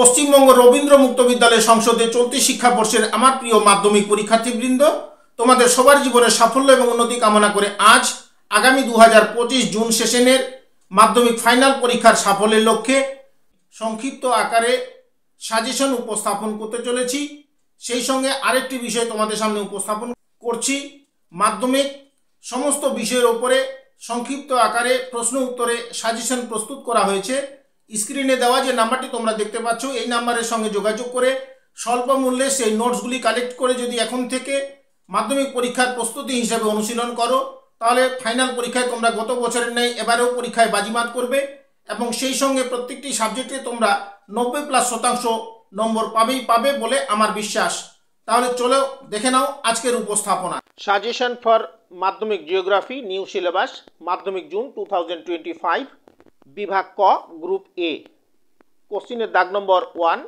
পশ্চিমবঙ্গ রবীন্দ্র মুক্ত বিদ্যালয় সংসদে চলতি শিক্ষাবর্ষের আমার প্রিয় মাধ্যমিক পরীক্ষার্থীবৃন্দ, তোমাদের সবার জীবনে সাফল্য এবং উন্নতি কামনা করে আজ আগামী 2025 জুন সেশনের মাধ্যমিক ফাইনাল পরীক্ষার সাফল্যের লক্ষ্যে সংক্ষিপ্ত আকারে সাজেশন উপস্থাপন করতে চলেছি। সেই সঙ্গে আরেকটি বিষয় তোমাদের সামনে উপস্থাপন করছি। মাধ্যমিক সমস্ত বিষয়ের উপরে সংক্ষিপ্ত আকারে প্রশ্ন উত্তরে সাজেশন প্রস্তুত করা হয়েছে। স্ক্রিনে দেওয়া যে নাম্বারটি তোমরা দেখতে পাচ্ছ, এই নাম্বারের সঙ্গে যোগাযোগ করে স্বল্প মূল্যে সেই নোটসগুলি কালেক্ট করে যদি এখন থেকে মাধ্যমিক পরীক্ষার প্রস্তুতি হিসাবে অনুশীলন করো, তাহলে ফাইনাল পরীক্ষায় তোমরা গত বছরের ন্যায় এবারেও পরীক্ষায় বাজিমাত করবে এবং সেই সঙ্গে প্রত্যেকটি সাবজেক্টে তোমরা 90+ শতাংশ নম্বর পাবে বলে আমার বিশ্বাস। তাহলে চলো দেখে নাও আজকের উপস্থাপনা। সাজেশন ফর মাধ্যমিক জিওগ্রাফি নিউ সিলেবাস মাধ্যমিক জুন 2025, বিভাগ ক, গ্রুপ এ। কোশ্চিনের দাগ নম্বর 1,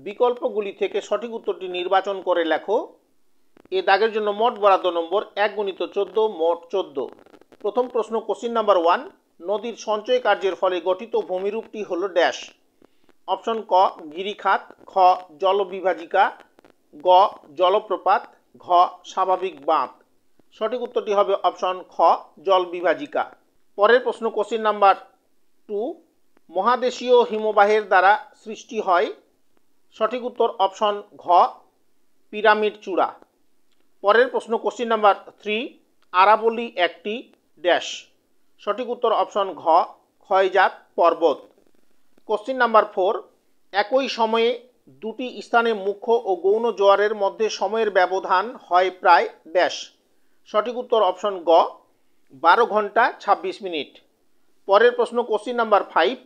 বিকল্পগুলি থেকে সঠিক উত্তরটি নির্বাচন করে লেখো। এ দাগের জন্য মোট বরাদ্দ নম্বর 1×14, মোট 14। প্রথম প্রশ্ন, কোশ্চিন নাম্বার 1, নদীর সঞ্চয় কার্যের ফলে গঠিত ভূমিরূপটি হল ড্যাশ। অপশন ক, গিরিখাত, খ, জলবিভাজিকা, গ, জলপ্রপাত, ঘ, স্বাভাবিক বাঁধ। সঠিক উত্তরটি হবে অপশন খ, জলবিভাজিকা। পরের প্রশ্ন, কোশ্চিন নাম্বার 2, মহাদেশীয় হিমবাহের দ্বারা সৃষ্টি হয়। সঠিক উত্তর অপশন ঘ, পিরামিড চূড়া। পরের প্রশ্ন, কোশ্চিন নাম্বার 3, আরাবলি একটি ড্যাশ। সঠিক উত্তর অপশন ঘ, ক্ষয়জাত পর্বত। কোশ্চিন নাম্বার 4, একই সময়ে দুটি স্থানে মুখ্য ও গৌণ জোয়ারের মধ্যে সময়ের ব্যবধান হয় প্রায় ড্যাশ। সঠিক উত্তর অপশন গ, 12 ঘন্টা 26 মিনিট। পরের প্রশ্ন, কোশ্চিন নাম্বার 5,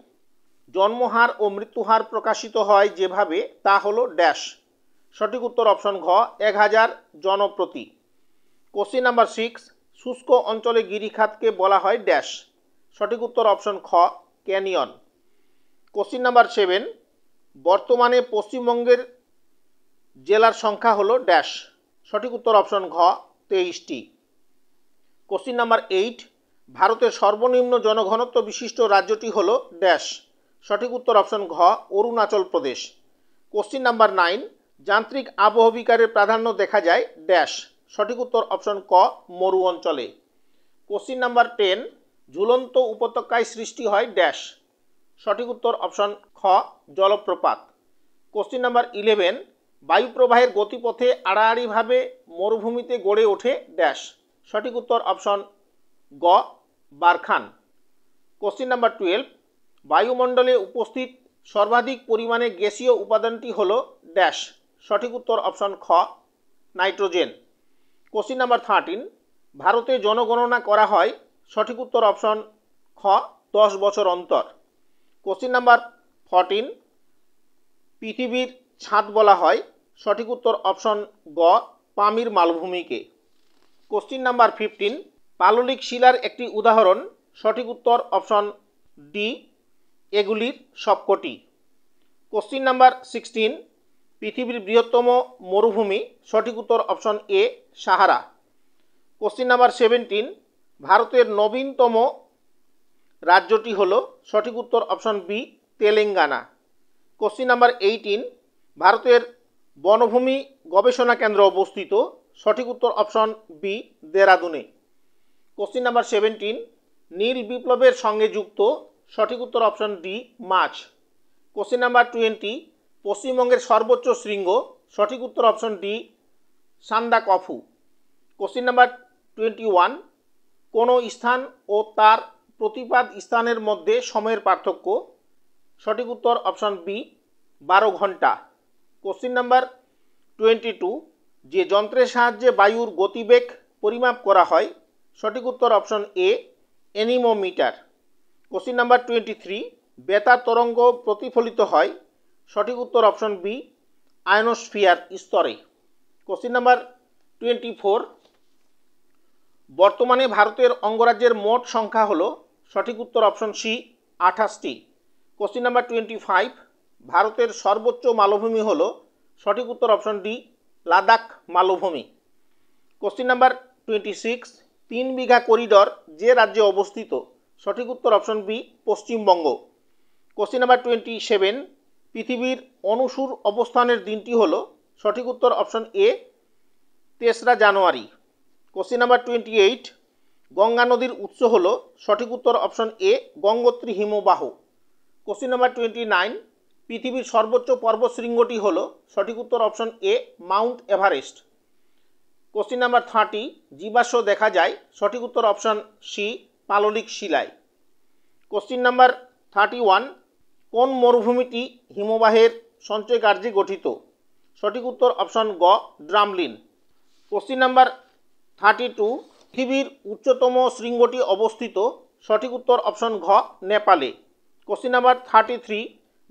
জন্মহার ও মৃত্যুহার প্রকাশিত হয় যেভাবে তা হলো ড্যাশ। সঠিক উত্তর অপশন ঘ, 1000 জনপ্রতি। কোশ্চিন নাম্বার 6, শুষ্ক অঞ্চলে গিরিখাতকে বলা হয় ড্যাশ। সঠিক উত্তর অপশন খ, ক্যানিয়ন। কোশ্চিন নাম্বার 7, বর্তমানে পশ্চিমবঙ্গের জেলার সংখ্যা হলো ড্যাশ। সঠিক উত্তর অপশন ঘ, 23টি। কোশ্চিন নাম্বার 8, ভারতের সর্বনিম্ন জনঘনত্ব বিশিষ্ট রাজ্যটি হলো ড্যাশ। সঠিক উত্তর অপশন ঘ, অরুণাচল প্রদেশ। কোশ্চিন নাম্বার 9, যান্ত্রিক আবহবিকারের প্রাধান্য দেখা যায় ড্যাশ। সঠিক উত্তর অপশন ক, মরু অঞ্চলে। কোশ্চিন নাম্বার 10, ঝুলন্ত উপত্যকায় সৃষ্টি হয় ড্যাশ। সঠিক উত্তর অপশন খ, জলপ্রপাত। কোশ্চিন নাম্বার 11, বায়ুপ্রবাহের গতিপথে আড়াআড়িভাবে মরুভূমিতে গড়ে ওঠে ড্যাশ। সঠিক উত্তর অপশন গ, বারখান। কোশ্চিন নাম্বার 12, বায়ুমণ্ডলে উপস্থিত সর্বাধিক পরিমাণে গ্যাসীয় উপাদানটি হল ড্যাশ। সঠিক উত্তর অপশন খ, নাইট্রোজেন। কোশ্চিন নাম্বার 13, ভারতে জনগণনা করা হয়। সঠিক উত্তর অপশন খ, 10 বছর অন্তর। কোশ্চিন নাম্বার 14, পৃথিবীর ছাদ বলা হয়। সঠিক উত্তর অপশন গ, পামির মালভূমিকে। কোশ্চিন নাম্বার 15, পাললিক শিলার একটি উদাহরণ। সঠিক উত্তর অপশন ডি, এগুলির সবকটি। কোশ্চিন নাম্বার 16, পৃথিবীর বৃহত্তম মরুভূমি। সঠিক উত্তর option A, Sahara. Question number 17, ভারতের নবীনতম রাজ্যটি হল। সঠিক উত্তর option B, Telangana. Question number 18, ভারতের বনভূমি গবেষণা কেন্দ্র অবস্থিত। সঠিক উত্তর অপশন বি, দেরাদুনে। কোশ্চিন নাম্বার 17, নীল বিপ্লবের সঙ্গে যুক্ত। সঠিক উত্তর অপশন ডি, মাছ। কোশ্চিন নাম্বার 20, পশ্চিমবঙ্গের সর্বোচ্চ শৃঙ্গ। সঠিক উত্তর option D, Sandakphu. Question number 21, কোনো স্থান ও তার প্রতিপাদ স্থানের মধ্যে সময়ের পার্থক্য। সঠিক উত্তর অপশন বি, 12 ঘন্টা। কোশ্চিন নাম্বার 22, যে যন্ত্রের সাহায্যে বায়ুর গতিবেগ পরিমাপ করা হয়। সঠিক উত্তর অপশন এ, এনিমোমিটার। কোশ্চিন নাম্বার 23, বেতার তরঙ্গ প্রতিফলিত হয়। সঠিক উত্তর অপশন বি, আয়নোস্ফিয়ার স্তরে। কোশ্চিন নাম্বার 24, বর্তমানে ভারতের অঙ্গরাজ্যের মোট সংখ্যা হল। সঠিক উত্তর অপশন সি, 28টি। কোশ্চিন নাম্বার 25, ভারতের সর্বোচ্চ মালভূমি হল। সঠিক উত্তর অপশন ডি, লাদাখ মালভূমি। কোশ্চিন নাম্বার 26, 3 বিঘা করিডর যে রাজ্যে অবস্থিত। সঠিক উত্তর option B, Paschimbanga. Question number 27, পৃথিবীর অনুসুর অবস্থানের দিনটি হলো? সঠিক উত্তর অপশন এ 3রা জানুয়ারি। কোশ্চিন নাম্বার 28, গঙ্গা নদীর উৎস হলো? সঠিক উত্তর অপশন এ গঙ্গোত্রী হিমবাহ। কোশ্চিন নাম্বার 29, পৃথিবীর সর্বোচ্চ পর্বতশৃঙ্গটি হলো? সঠিক উত্তর অপশন এ মাউন্ট এভারেস্ট। কোশ্চিন নাম্বার 30, জীবাশ্ম দেখা যায়? সঠিক উত্তর অপশন সি পাললিক শিলায়। কোশ্চিন নাম্বার 31, কোন মরুভূমিটি হিমবাহের সঞ্চয় কার্যে গঠিত? সঠিক উত্তর অপশন গ ড্রামলিন। কোশ্চিন নাম্বার 32, পৃথিবীর উচ্চতম শৃঙ্গটি অবস্থিত? সঠিক উত্তর অপশন ঘ নেপালে। কোশ্চিন নাম্বার 33,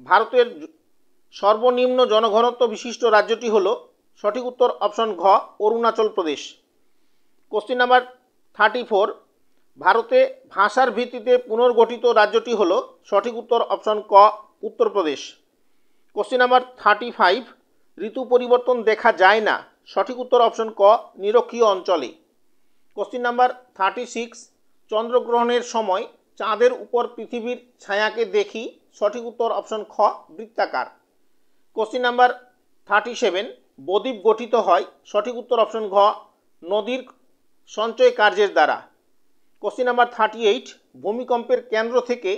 ভারতের সর্বনিম্ন জনঘনত্ব বিশিষ্ট রাজ্যটি হলো? সঠিক উত্তর অপশন ঘ অরুণাচল প্রদেশ। কোশ্চিন নাম্বার 34, ভারতে ভাষার ভিত্তিতে পুনর্গঠিত রাজ্যটি হলো? সঠিক উত্তর অপশন ক উত্তরপ্রদেশ। কোশ্চিন নাম্বার 35, ঋতু পরিবর্তন দেখা যায় না? সঠিক উত্তর অপশন ক নিরক্ষীয় অঞ্চলে। কোশ্চিন নাম্বার 36, চন্দ্রগ্রহণের সময় চাঁদের উপর পৃথিবীর ছায়াকে দেখি? সঠিক উত্তর অপশন খ বৃত্তাকার। কোশ্চিন নাম্বার 37, বদ্বীপ গঠিত হয়? সঠিক উত্তর অপশন ঘ নদীর সঞ্চয় কার্যের দ্বারা। কোশ্চিন নাম্বার 38, ভূমিকম্পের কেন্দ্র থেকে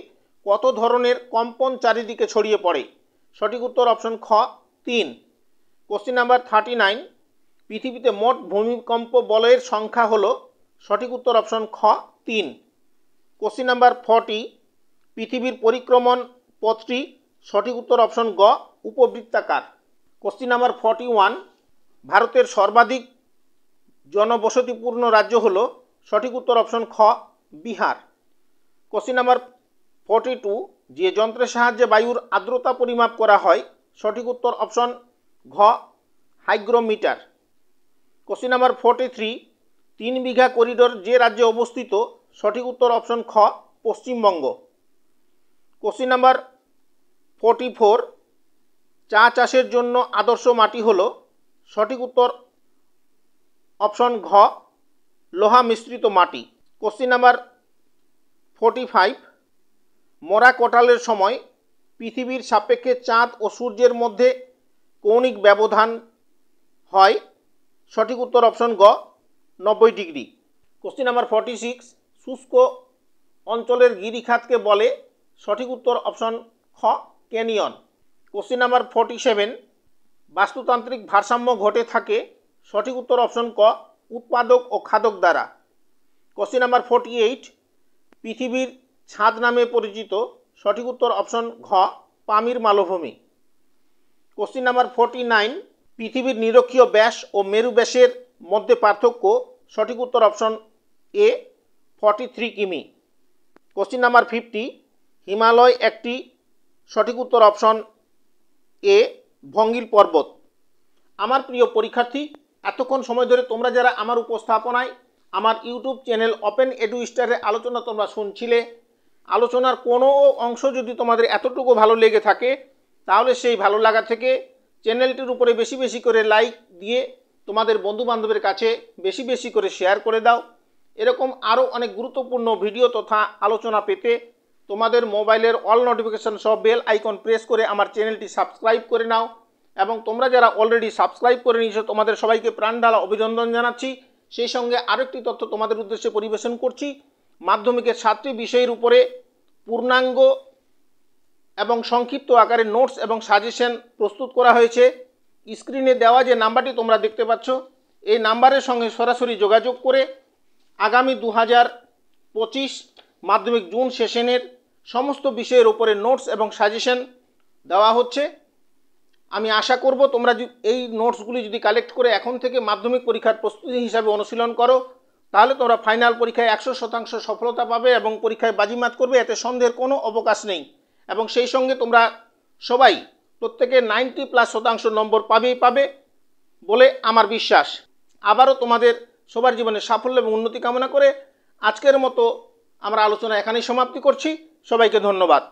কত ধরনের কম্পন চারিদিকে ছড়িয়ে পড়ে? সঠিক উত্তর অপশন খ 3। কোশ্চিন নাম্বার 39, পৃথিবীতে মোট ভূমিকম্প বলয়ের সংখ্যা হলো? সঠিক উত্তর অপশন খ 3। কোশ্চিন নাম্বার 40, পৃথিবীর পরিক্রমণ পথটি? সঠিক উত্তর অপশন গ উপবৃত্তাকার। কোশ্চিন নাম্বার 41, ভারতের সর্বাধিক জনবসতিপূর্ণ রাজ্য হলো? সঠিক উত্তর অপশন খ বিহার। কোশ্চিন নাম্বার 42, যে যন্ত্রের সাহায্যে বায়ুর আর্দ্রতা পরিমাপ করা হয়? সঠিক উত্তর অপশন ঘ হাইগ্রোমিটার। কোশ্চিন নাম্বার 43, 3 বিঘা করিডোর যে রাজ্যে অবস্থিত? সঠিক উত্তর অপশন খ পশ্চিমবঙ্গ। কোশ্চিন নাম্বার 44, চা চাষের জন্য আদর্শ মাটি হলো? সঠিক উত্তর অপশন ঘ লোহা মিশ্রিত মাটি। কোশ্চিন নাম্বার 45, মরা কোটালের সময় পৃথিবীর সাপেক্ষে চাঁদ ও সূর্যের মধ্যে কৌণিক ব্যবধান হয়? সঠিক উত্তর অপশন গ 90 ডিগ্রি। কোশ্চিন নাম্বার 46, শুষ্ক অঞ্চলের গিরিখাতকে বলে? সঠিক উত্তর অপশন খ ক্যানিয়ন। কোশ্চিন নাম্বার 47, বাস্তুতান্ত্রিক ভারসাম্য ঘটে থাকে? সঠিক উত্তর অপশন ক উৎপাদক ও খাদক দ্বারা। কোশ্চিন নাম্বার 48, পৃথিবীর ছাদ নামে পরিচিত? সঠিক উত্তর অপশন ঘ পামির মালভূমি। কোশ্চিন নাম্বার 49, পৃথিবীর নিরক্ষীয় ব্যাস ও মেরু ব্যাসের মধ্যে পার্থক্য? সঠিক উত্তর অপশন এ 43 কিমি। কোশ্চিন নাম্বার 50, হিমালয় একটি? সঠিক উত্তর অপশন এ ভঙ্গিল পর্বত। আমার প্রিয় পরীক্ষার্থী, এতক্ষণ সময় ধরে তোমরা যারা আমার উপস্থাপনায় আমার ইউটিউব চ্যানেল ওপেন এডু স্টারের আলোচনা তোমরা শুনছিলে, আলোচনার কোনো অংশ যদি তোমাদের এতটুকু ভালো লেগে থাকে তাহলে সেই ভালো লাগা থেকে চ্যানেলটির উপরে বেশি বেশি করে লাইক দিয়ে তোমাদের বন্ধুবান্ধবের কাছে বেশি বেশি করে শেয়ার করে দাও। এরকম আরও অনেক গুরুত্বপূর্ণ ভিডিও তথা আলোচনা পেতে তোমাদের মোবাইলের অল নোটিফিকেশন সহ বেল আইকন প্রেস করে আমার চ্যানেলটি সাবস্ক্রাইব করে নাও। এবং তোমরা যারা অলরেডি সাবস্ক্রাইব করে নিয়েছো তোমাদের সবাইকে প্রাণঢালা অভিনন্দন জানাচ্ছি। সেই সঙ্গে আরেকটি তথ্য তোমাদের উদ্দেশ্যে পরিবেশন করছি। মাধ্যমিকের 7টি বিষয়ের উপরে পূর্ণাঙ্গ এবং সংক্ষিপ্ত আকারে নোটস এবং সাজেশন প্রস্তুত করা হয়েছে। স্ক্রিনে দেওয়া যে নাম্বারটি তোমরা দেখতে পাচ্ছ এই নাম্বারের সঙ্গে সরাসরি যোগাযোগ করে আগামী 2025 মাধ্যমিক জুন সেশনের সমস্ত বিষয়ের উপরে নোটস এবং সাজেশন দেওয়া হচ্ছে। আমি আশা করব তোমরা এই নোটসগুলি যদি কালেক্ট করে এখন থেকে মাধ্যমিক পরীক্ষার প্রস্তুতি হিসাবে অনুশীলন করো তাহলে তোমরা ফাইনাল পরীক্ষায় 100% সফলতা পাবে এবং পরীক্ষায় বাজিমাত করবে, এতে সন্দেহের কোনো অবকাশ নেই। এবং সেই সঙ্গে তোমরা সবাই প্রত্যেকে 90+ নম্বর পাবে বলে আমার বিশ্বাস। আবারও তোমাদের সবার জীবনে সাফল্য এবং উন্নতি কামনা করে আজকের মতো আমরা আলোচনা এখানেই সমাপ্তি করছি। সবাইকে ধন্যবাদ।